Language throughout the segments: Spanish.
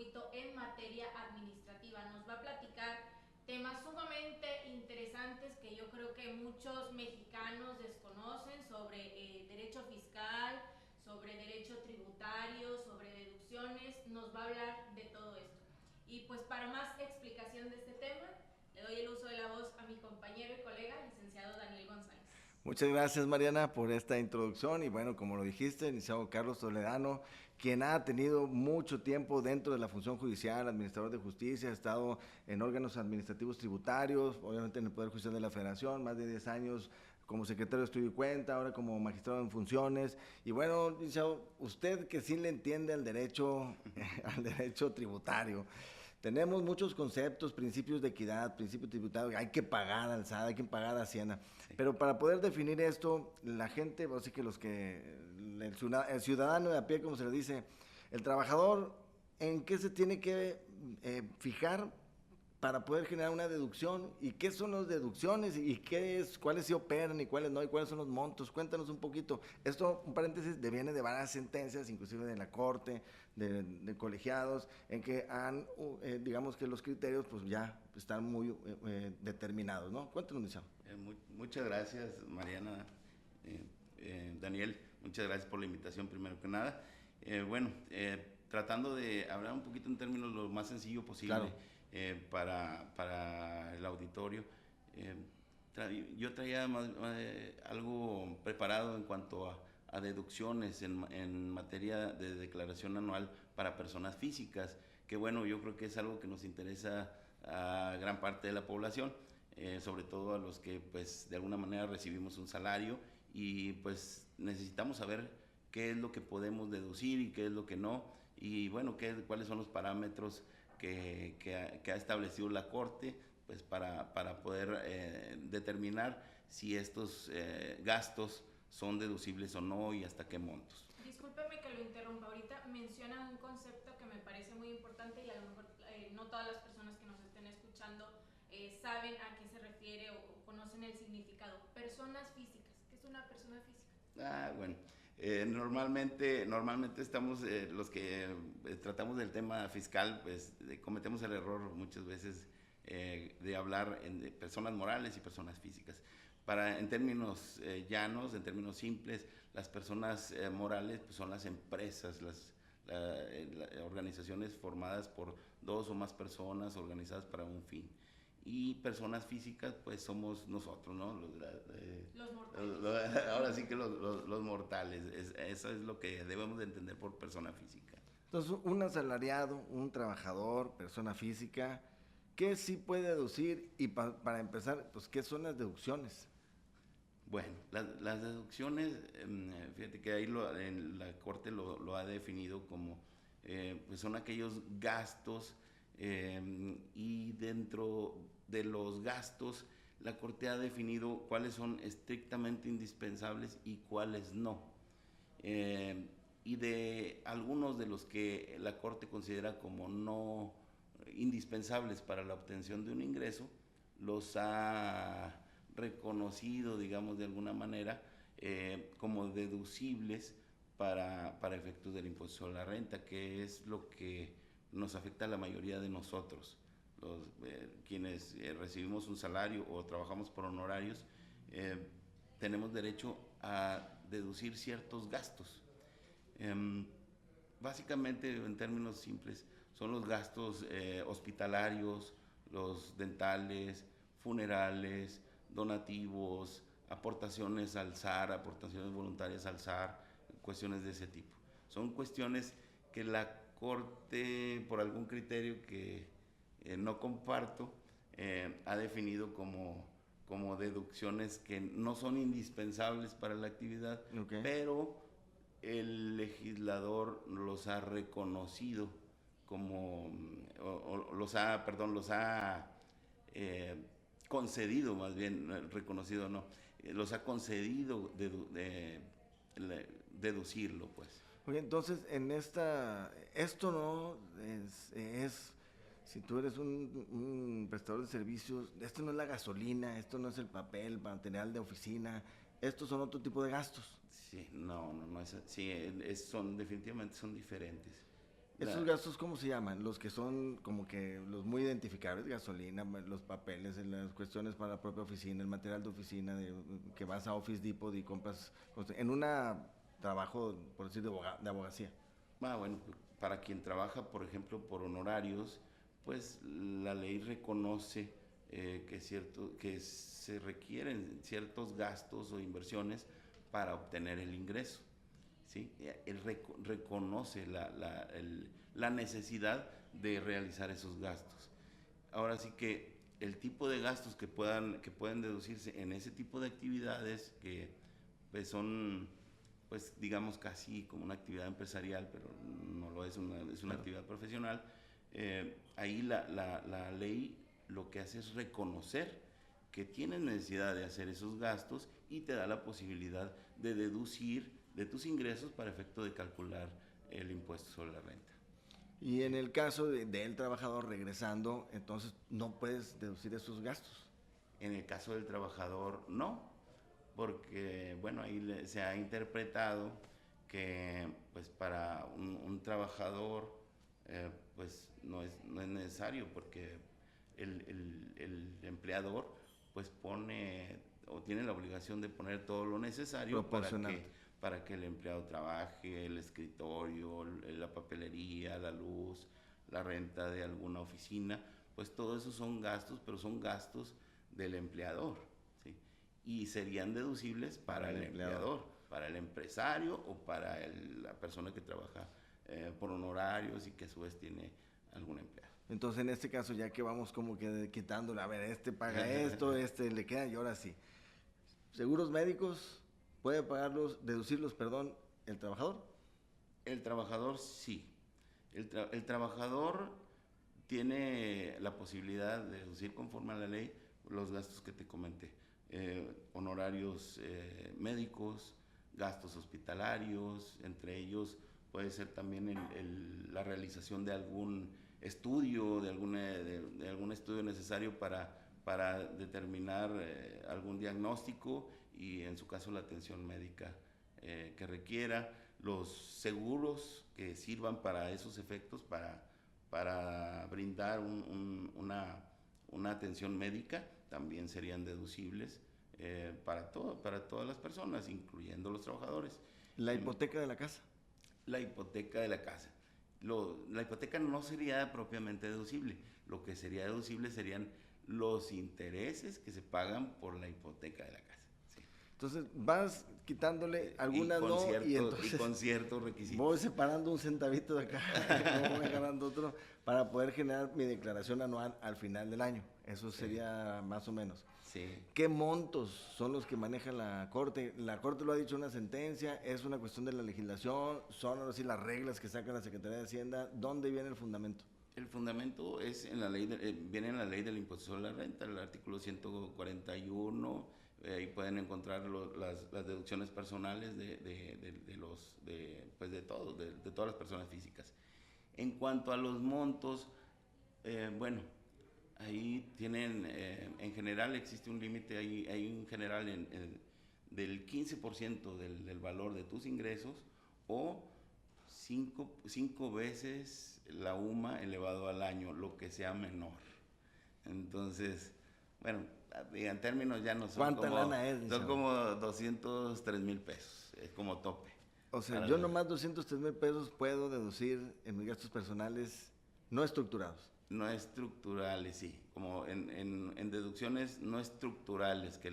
circuito en materia administrativa. Nos va a platicar temas sumamente interesantes que yo creo que muchos mexicanos desconocen sobre derecho fiscal, sobre derecho tributario, sobre deducciones. Nos va a hablar de todo esto. Y pues para más explicación de este tema, le doy el uso de la voz a mi compañero y colega, licenciado Daniel González. Muchas gracias, Mariana, por esta introducción. Y bueno, como lo dijiste, licenciado Carlos Toledano, quien ha tenido mucho tiempo dentro de la función judicial, administrador de justicia, ha estado en órganos administrativos tributarios, obviamente en el Poder Judicial de la Federación, más de 10 años como secretario de Estudio y Cuenta, ahora como magistrado en funciones. Y bueno, licenciado, usted que sí le entiende al derecho tributario. Tenemos muchos conceptos, principios de equidad, principios tributarios, hay que pagar alzada, hay que pagar hacienda, Sí. pero para poder definir esto, la gente, así que el ciudadano de a pie, como se le dice, el trabajador, ¿en qué se tiene que fijar para poder generar una deducción? ¿Y qué son las deducciones? ¿Y cuáles se operan y cuáles no? ¿Y cuáles son los montos? Cuéntanos un poquito. Esto, un paréntesis, deviene de varias sentencias, inclusive de la Corte, de colegiados, en que digamos que los criterios pues ya están muy determinados, ¿no? Cuéntanos, Michelle. Muchas gracias, Mariana, Daniel, muchas gracias por la invitación, primero que nada. Tratando de hablar un poquito en términos lo más sencillo posible. Claro. Para el auditorio. Yo traía algo preparado en cuanto a deducciones en materia de declaración anual para personas físicas, que bueno, yo creo que es algo que nos interesa a gran parte de la población, sobre todo a los que pues de alguna manera recibimos un salario y pues necesitamos saber qué es lo que podemos deducir y qué es lo que no, y bueno, cuáles son los parámetros que ha establecido la Corte pues para poder determinar si estos gastos son deducibles o no y hasta qué montos. Discúlpeme que lo interrumpa. Ahorita menciona un concepto que me parece muy importante y a lo mejor no todas las personas que nos estén escuchando saben a qué se refiere o conocen el significado. Personas físicas. ¿Qué es una persona física? Bueno, normalmente estamos, los que tratamos del tema fiscal, pues cometemos el error muchas veces de hablar de personas morales y personas físicas. En términos llanos, en términos simples, las personas morales pues, son las empresas, las organizaciones formadas por dos o más personas organizadas para un fin. Y personas físicas, pues somos nosotros, ¿no? Los mortales. Ahora sí que los mortales. Eso es lo que debemos de entender por persona física. Entonces, un asalariado, un trabajador, persona física, ¿qué sí puede deducir? Y para empezar, pues, ¿qué son las deducciones? Bueno, las deducciones, fíjate que ahí en la Corte lo ha definido como, pues son aquellos gastos y dentro de los gastos la Corte ha definido cuáles son estrictamente indispensables y cuáles no. Y de algunos de los que la Corte considera como no indispensables para la obtención de un ingreso, los ha reconocido, digamos, de alguna manera, como deducibles para efectos del impuesto sobre la renta, que es lo que nos afecta a la mayoría de nosotros, quienes recibimos un salario o trabajamos por honorarios, tenemos derecho a deducir ciertos gastos. Básicamente, en términos simples, son los gastos hospitalarios, los dentales, funerales, donativos, aportaciones al SAR, aportaciones voluntarias al SAR, cuestiones de ese tipo. Son cuestiones que la Corte, por algún criterio que no comparto, ha definido como deducciones que no son indispensables para la actividad, Okay. pero el legislador los ha reconocido como, los ha concedido, más bien, reconocido no, los ha concedido deducirlo, pues. Oye, entonces, esto no si tú eres un prestador de servicios, esto no es la gasolina, esto no es el papel, material de oficina, estos son otro tipo de gastos. Sí, no es, sí, definitivamente son diferentes. ¿Esos gastos cómo se llaman? Los que son como que los muy identificables, gasolina, los papeles, las cuestiones para la propia oficina, el material de oficina, que vas a Office Depot y compras, en un trabajo, por decir, de abogacía. Bueno, para quien trabaja, por ejemplo, por honorarios, pues la ley reconoce que se requieren ciertos gastos o inversiones para obtener el ingreso. ¿Sí? Él reconoce la necesidad de realizar esos gastos. Ahora sí que el tipo de gastos que pueden deducirse en ese tipo de actividades que pues son, pues digamos casi como una actividad empresarial, pero no lo es, es una actividad profesional, ahí la ley lo que hace es reconocer que tienes necesidad de hacer esos gastos y te da la posibilidad de deducir de tus ingresos para efecto de calcular el impuesto sobre la renta. Y en el caso del trabajador regresando, entonces no puedes deducir esos gastos. En el caso del trabajador, no, porque bueno, ahí se ha interpretado que pues para un trabajador pues no es necesario, porque el empleador pues pone o tiene la obligación de poner todo lo necesario para que el empleado trabaje, el escritorio, la papelería, la luz, la renta de alguna oficina, pues todo eso son gastos, pero son gastos del empleador, ¿sí? Y serían deducibles para el empleador, para el empresario o para la persona que trabaja por honorarios y que a su vez tiene algún empleado. Entonces, en este caso, ya que vamos como que quitándole, a ver, este paga esto, este le queda, y ahora sí. ¿Seguros médicos puede deducirlos, el trabajador? El trabajador sí. El trabajador tiene la posibilidad de deducir conforme a la ley los gastos que te comenté. Honorarios médicos, gastos hospitalarios, entre ellos puede ser también la realización de algún estudio, de algún estudio necesario para determinar algún diagnóstico y en su caso la atención médica que requiera, los seguros que sirvan para esos efectos, para brindar una atención médica, también serían deducibles para todas las personas, incluyendo los trabajadores. ¿La hipoteca de la casa? La hipoteca de la casa. La hipoteca no sería propiamente deducible. Lo que sería deducible serían los intereses que se pagan por la hipoteca de la casa. Sí. Entonces vas quitándole algunas y con ciertos requisitos. Voy separando un centavito de acá, voy agarrando otro para poder generar mi declaración anual al final del año. Eso sería más o menos. Sí. ¿Qué montos son los que maneja la Corte? La Corte lo ha dicho en una sentencia, es una cuestión de la legislación, son ahora sí las reglas que saca la Secretaría de Hacienda. ¿Dónde viene el fundamento? El fundamento es viene en la ley del impuesto sobre la renta, el artículo 141. Ahí pueden encontrar las deducciones personales de todas las personas físicas. En cuanto a los montos, bueno, ahí tienen, en general existe un límite, hay un general del 15% del valor de tus ingresos o cinco veces la UMA elevado al año, lo que sea menor. Entonces, bueno, en términos ya no son ¿cuánta lana es? Son como 203,000 pesos, es como tope. O sea, yo nomás 203,000 pesos puedo deducir en mis gastos personales no estructurados. No estructurales, sí, como en deducciones no estructurales, que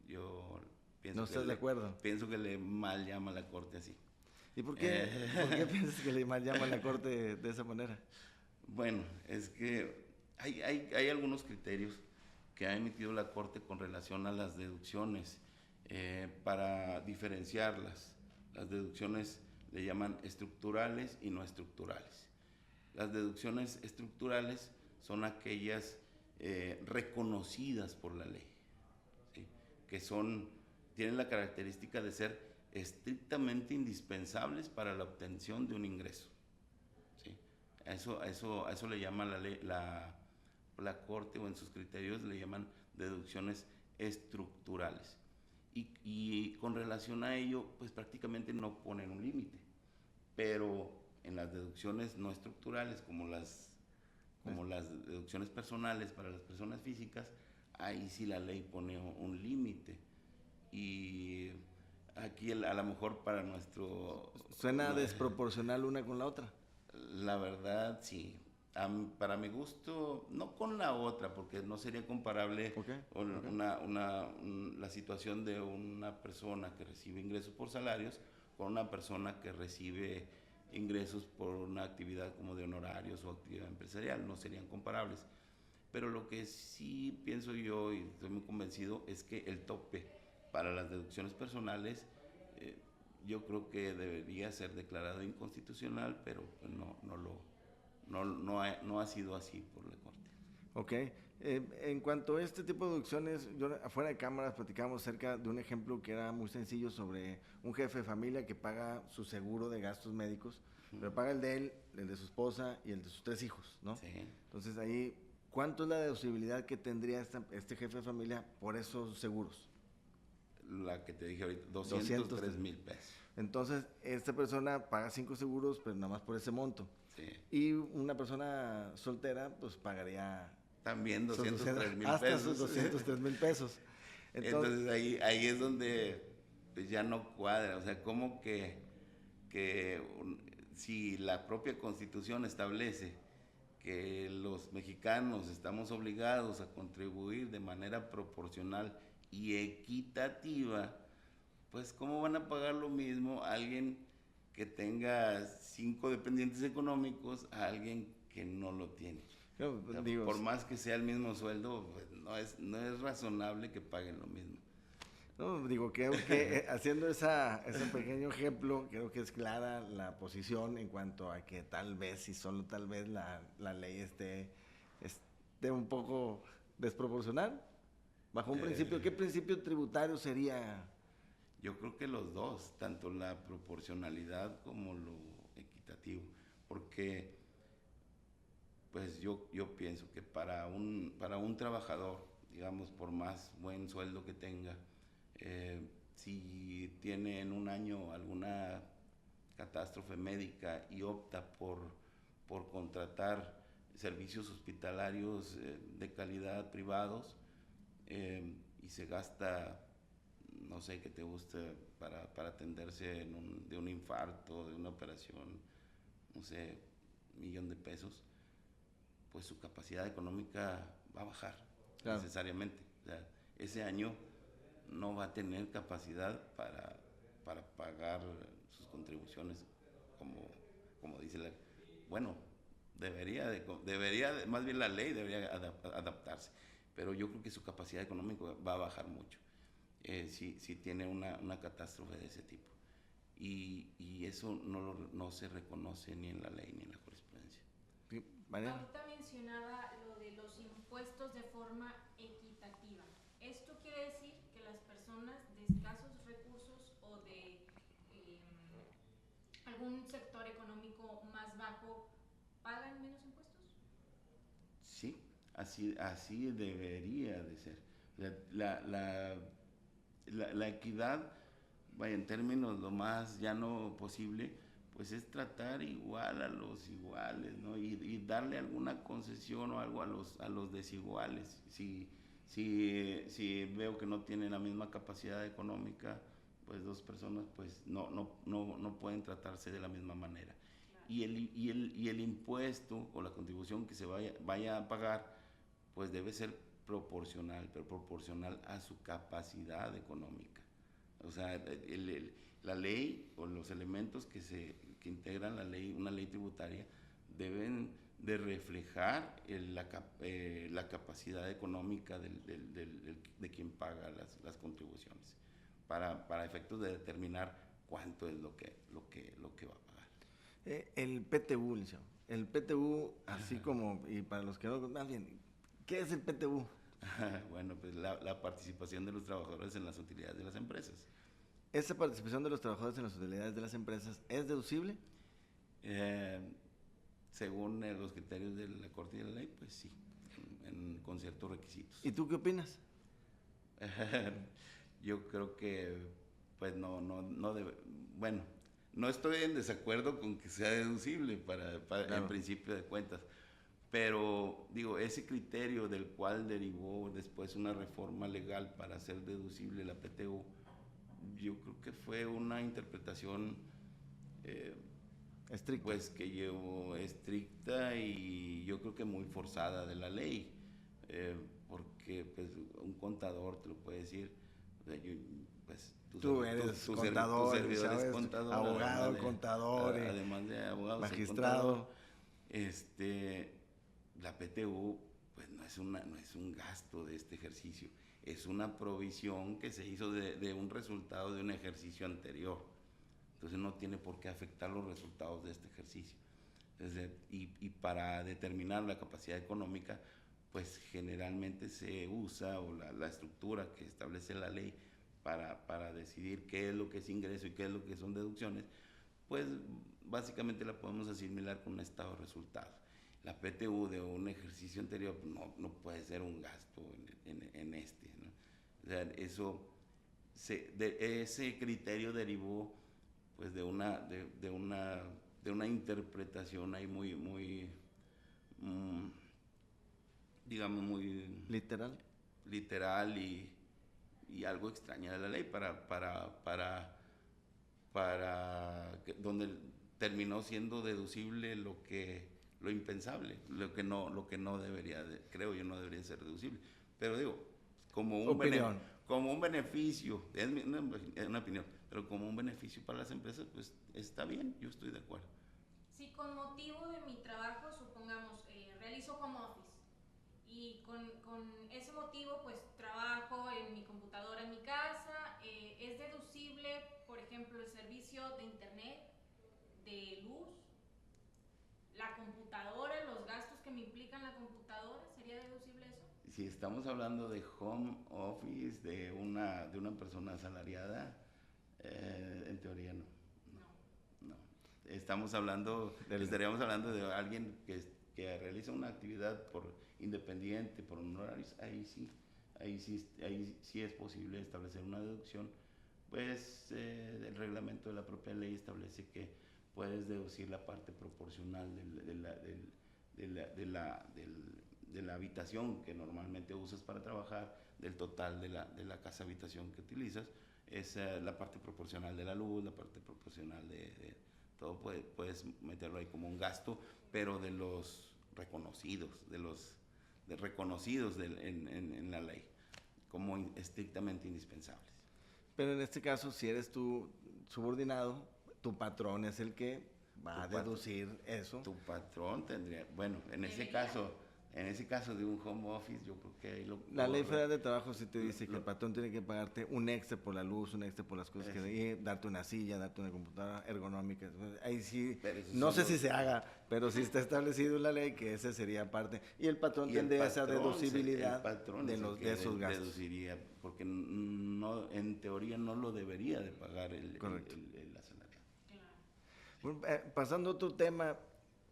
yo pienso ¿No estás de acuerdo? Pienso que le mal llama la Corte así. ¿Y por qué piensas que le mal llama la Corte de esa manera? Bueno, es que hay algunos criterios que ha emitido la Corte con relación a las deducciones para diferenciarlas. Las deducciones le llaman estructurales y no estructurales. Las deducciones estructurales son aquellas reconocidas por la ley, ¿sí? Que tienen la característica de ser estrictamente indispensables para la obtención de un ingreso, ¿sí? A eso le llama la Corte, o en sus criterios le llaman deducciones estructurales. Y con relación a ello, pues prácticamente no ponen un límite, pero en las deducciones no estructurales, como las deducciones personales para las personas físicas, ahí sí la ley pone un límite. Y aquí a lo mejor para nuestro... Suena desproporcional una con la otra. La verdad, sí. Para mi gusto, no con la otra, porque no sería comparable la situación de una persona que recibe ingresos por salarios con una persona que recibe ingresos por una actividad como de honorarios o actividad empresarial. No serían comparables. Pero lo que sí pienso yo, y estoy muy convencido, es que el tope para las deducciones personales, yo creo que debería ser declarado inconstitucional, pero pues no ha sido así por la Corte. Ok. En cuanto a este tipo de deducciones, afuera de cámaras platicábamos acerca de un ejemplo que era muy sencillo sobre un jefe de familia que paga su seguro de gastos médicos, pero paga el de él, el de su esposa y el de sus 3 hijos, ¿no? Sí. Entonces ahí, ¿cuánto es la deducibilidad que tendría este jefe de familia por esos seguros? La que te dije ahorita, 203,000 pesos. Entonces, esta persona paga 5 seguros, pero nada más por ese monto. Sí. Y una persona soltera, pues pagaría... También 203,000 pesos. Hasta sus 203,000 pesos. Entonces ahí es donde pues, ya no cuadra. O sea, como que si la propia Constitución establece que los mexicanos estamos obligados a contribuir de manera proporcional y equitativa, pues ¿cómo van a pagar lo mismo a alguien que tenga 5 dependientes económicos a alguien que no lo tiene? Claro, O sea, digo, por más que sea el mismo sueldo, pues no es razonable que paguen lo mismo. no, digo, creo que haciendo ese pequeño ejemplo, creo que es clara la posición en cuanto a que tal vez, y solo tal vez, la ley esté un poco desproporcional. Bajo un principio, ¿qué principio tributario sería? Yo creo que los dos, tanto la proporcionalidad como lo equitativo, porque pues yo pienso que para un trabajador, digamos, por más buen sueldo que tenga, si tiene en un año alguna catástrofe médica y opta por contratar servicios hospitalarios de calidad privados, y se gasta, no sé, qué te gusta para atenderse de un infarto, de una operación, no sé, 1,000,000 de pesos, pues su capacidad económica va a bajar, claro, necesariamente. O sea, ese año no va a tener capacidad para pagar sus contribuciones como dice la... Bueno, más bien la ley debería adaptarse, pero yo creo que su capacidad económica va a bajar mucho si tiene una catástrofe de ese tipo. Y eso no se reconoce ni en la ley ni en la jurisprudencia. Sí, María. Ahorita mencionaba lo de los impuestos de forma equitativa. ¿Esto quiere decir que las personas de escasos recursos o de algún sector económico más bajo pagan menos impuestos? Sí, así debería de ser. La equidad, vaya, en términos lo más llano posible, pues es tratar igual a los iguales, ¿no? Y darle alguna concesión o algo a los desiguales. Si veo que no tienen la misma capacidad económica, pues dos personas pues no pueden tratarse de la misma manera. Claro. Y el impuesto o la contribución que se vaya a pagar, pues debe ser proporcional, pero proporcional a su capacidad económica. O sea, la ley o los elementos que integran una ley tributaria deben de reflejar la capacidad económica de quien paga las contribuciones para efectos de determinar cuánto es lo que va a pagar. El PTU, licenciado. El PTU, así como, y para los que no, más bien, ¿qué es el PTU? Bueno, pues la participación de los trabajadores en las utilidades de las empresas. ¿Esa participación de los trabajadores en las utilidades de las empresas es deducible? Según los criterios de la Corte y de la ley, pues sí, con ciertos requisitos. ¿Y tú qué opinas? Yo creo que, pues no debe. Bueno, no estoy en desacuerdo con que sea deducible Claro. en principio de cuentas, pero digo, ese criterio del cual derivó después una reforma legal para hacer deducible la PTU, yo creo que fue una interpretación Estricto. pues que llevó estricta y yo creo que muy forzada de la ley, porque pues un contador te lo puede decir, o sea, pues Tú eres contador, tu servidor ¿sabes? es contador, Abogado, contador, además de abogado, soy magistrado. contador. La PTU pues no es un gasto de este ejercicio, es una provisión que se hizo de un resultado de un ejercicio anterior. Entonces no tiene por qué afectar los resultados de este ejercicio. Entonces, y para determinar la capacidad económica, pues generalmente se usa o la estructura que establece la ley para decidir qué es lo que es ingreso y qué es lo que son deducciones, pues básicamente la podemos asimilar con un estado de resultados. La PTU de un ejercicio anterior no puede ser un gasto en este, ¿no? O sea, ese criterio derivó pues de una interpretación ahí muy digamos muy Literal. literal y algo extraña de la ley donde terminó siendo deducible lo impensable, lo que no debería creo yo no debería ser deducible, pero digo como un beneficio, es una opinión, pero como un beneficio para las empresas, pues está bien, yo estoy de acuerdo. Si con motivo de mi trabajo, supongamos, realizo home office y con ese motivo pues trabajo en mi computadora en mi casa, es deducible, por ejemplo, el servicio de internet, de luz, la computadora, los gastos que me implican la computadora, ¿sería deducible eso? Si estamos hablando de home office de una persona asalariada, en teoría no. Estaríamos hablando de alguien que realiza una actividad por independiente, por honorarios, ahí sí es posible establecer una deducción, pues el reglamento de la propia ley establece que puedes deducir la parte proporcional de la habitación que normalmente usas para trabajar, del total de la casa habitación que utilizas, es la parte proporcional de la luz, la parte proporcional de todo, puedes meterlo ahí como un gasto, pero de los reconocidos, en la ley, como estrictamente indispensables. Pero en este caso, si eres tú subordinado, tu patrón es el que va a deducir eso. Tu patrón tendría, bueno, en ese caso de un home office, yo creo que ahí La Ley Federal de Trabajo sí te dice que el patrón tiene que pagarte un extra por la luz, un extra por las cosas que darte una silla, darte una computadora ergonómica. Ahí sí, no sé si se haga, pero sí está establecido en la ley que esa sería parte. Y el patrón tendría esa deducibilidad de esos gastos. Deduciría, porque no, en teoría no lo debería de pagar el asalariado. Bueno, pasando a otro tema,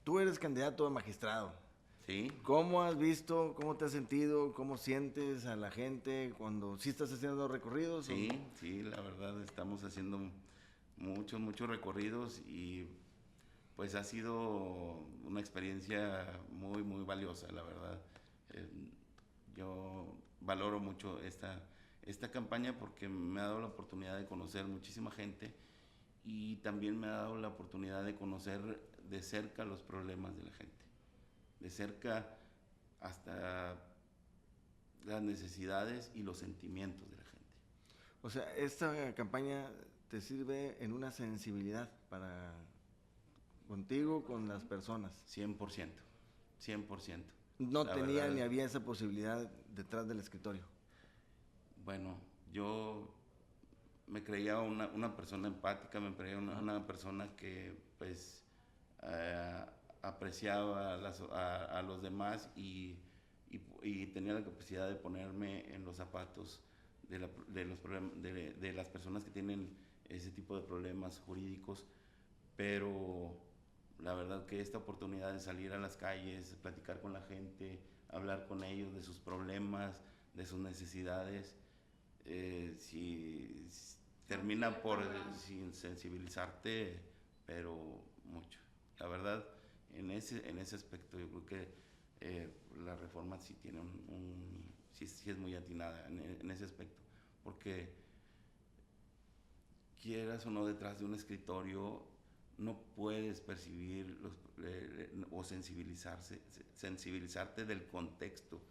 tú eres candidato a magistrado. Sí. ¿Cómo has visto, cómo te has sentido, cómo sientes a la gente cuando sí estás haciendo recorridos? Sí, la verdad estamos haciendo muchos recorridos y pues ha sido una experiencia muy valiosa, la verdad. Yo valoro mucho esta campaña porque me ha dado la oportunidad de conocer muchísima gente y también me ha dado la oportunidad de conocer de cerca los problemas de la gente, de cerca hasta las necesidades y los sentimientos de la gente. O sea, esta campaña te sirve en una sensibilidad para contigo, con las personas. 100%. No tenía ni había esa posibilidad detrás del escritorio. Bueno, yo me creía una persona empática, me creía una persona que pues apreciaba a los demás y tenía la capacidad de ponerme en los zapatos de las personas que tienen ese tipo de problemas jurídicos, pero la verdad que esta oportunidad de salir a las calles, platicar con la gente, hablar con ellos de sus problemas, de sus necesidades, si termina por sensibilizarte pero mucho. La verdad, en ese aspecto yo creo que la reforma sí tiene sí es muy atinada en ese aspecto, porque quieras o no, detrás de un escritorio no puedes percibir o sensibilizarte del contexto,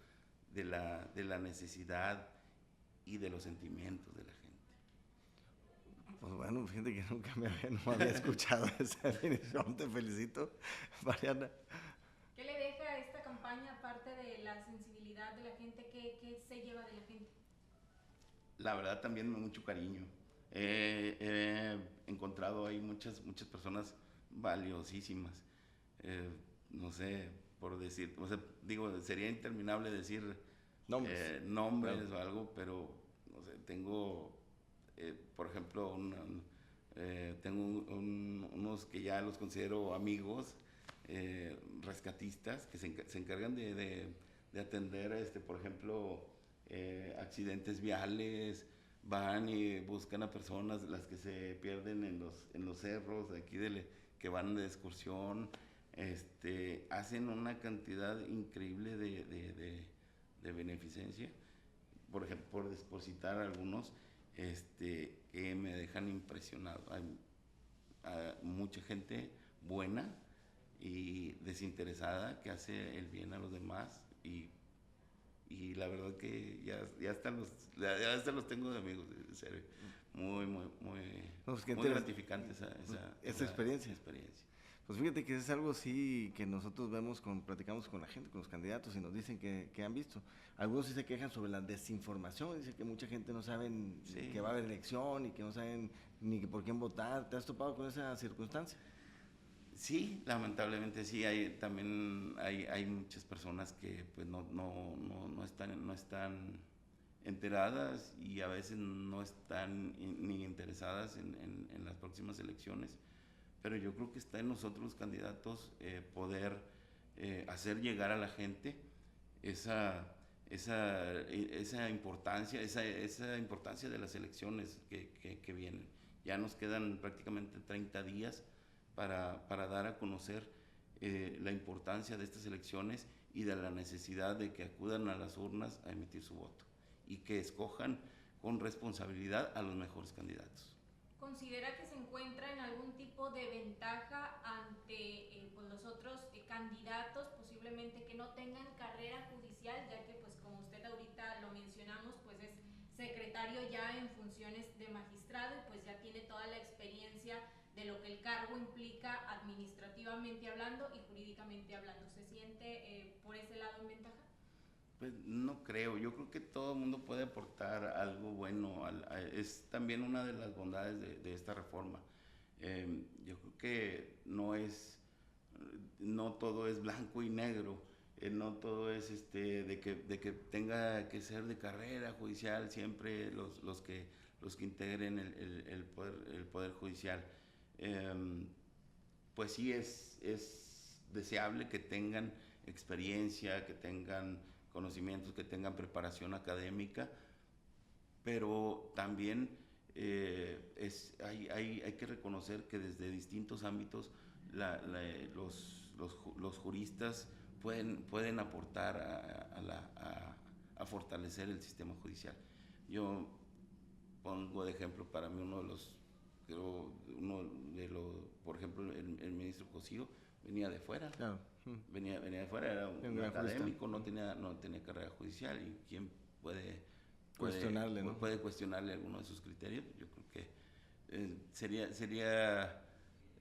de la necesidad y de los sentimientos de la gente. Pues bueno, fíjate que nunca no había escuchado esa definición. Te felicito, Mariana. ¿Qué le deja esta campaña, aparte de la sensibilidad de la gente? ¿Qué se lleva de la gente? La verdad, también mucho cariño. He encontrado ahí muchas personas valiosísimas. No sé, por decir, o sea, digo, sería interminable decir nombres claro. o algo, pero no sé, tengo, por ejemplo, tengo unos que ya los considero amigos, rescatistas, que se encargan de atender, por ejemplo, accidentes viales. Van y buscan a personas, las que se pierden en los cerros de aquí, que van de excursión. Hacen una cantidad increíble de beneficencia. Por ejemplo, por citar algunos, que me dejan impresionado. Hay mucha gente buena y desinteresada que hace el bien a los demás, y la verdad que ya hasta los tengo de amigos, en serio. Muy gratificante esa experiencia. experiencia. Pues fíjate que es algo así que nosotros platicamos con la gente, con los candidatos, y nos dicen que han visto. Algunos sí se quejan sobre la desinformación, dicen que mucha gente no sabe que va a haber elección y que no saben ni por quién votar. ¿Te has topado con esa circunstancia? Sí, lamentablemente sí, también hay muchas personas que pues no están enteradas, y a veces no están ni interesadas en las próximas elecciones, pero yo creo que está en nosotros los candidatos poder hacer llegar a la gente esa importancia, esa importancia de las elecciones que vienen. Ya nos quedan prácticamente 30 días para dar a conocer la importancia de estas elecciones y de la necesidad de que acudan a las urnas a emitir su voto y que escojan con responsabilidad a los mejores candidatos. ¿Considera que se encuentra en algún tipo de ventaja ante pues los otros candidatos, posiblemente que no tengan carrera judicial, ya que pues como usted ahorita lo mencionamos, pues es secretario ya en funciones de magistrado y pues ya tiene toda la experiencia de lo que el cargo implica administrativamente hablando y jurídicamente hablando? ¿Se siente por ese lado en ventaja? Pues no creo, yo creo que todo el mundo puede aportar algo bueno, es también una de las bondades de esta reforma. Yo creo que no todo es blanco y negro, no todo es de que tenga que ser de carrera judicial siempre los que integren el poder judicial. Pues sí es deseable que tengan experiencia, que tengan conocimientos, que tengan preparación académica, pero también hay que reconocer que desde distintos ámbitos los juristas pueden aportar a fortalecer el sistema judicial. Yo pongo de ejemplo para mí por ejemplo, el ministro Cosío venía de fuera. Claro. Venía de fuera, era un académico, no tenía carrera judicial, y quién puede cuestionarle, ¿no? Puede cuestionarle alguno de sus criterios. Yo creo que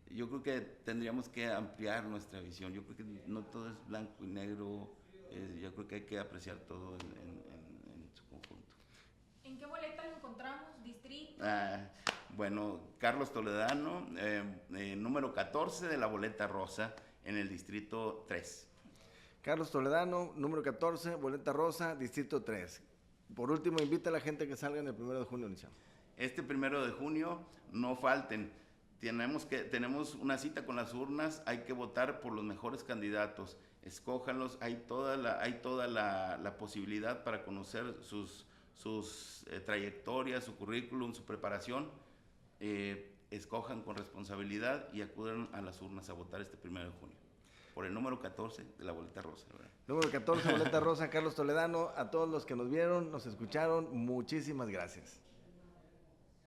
yo creo que tendríamos que ampliar nuestra visión. Yo creo que no todo es blanco y negro, yo creo que hay que apreciar todo en su conjunto. ¿En qué boleta lo encontramos? ¿Distrito? Bueno, Carlos Toledano, número 14 de la boleta rosa, en el distrito 3. Carlos Toledano, número 14, boleta rosa, distrito 3. Por último, invita a la gente que salga en el 1 de junio, Lizardo. Este 1 de junio, no falten. Tenemos una cita con las urnas, hay que votar por los mejores candidatos. Escójanlos, hay toda la posibilidad para conocer sus trayectorias, su currículum, su preparación. escojan con responsabilidad y acudan a las urnas a votar este 1 de junio. Por el número 14 de la boleta rosa, ¿verdad? Número 14, boleta rosa, Carlos Toledano. A todos los que nos vieron, nos escucharon, muchísimas gracias.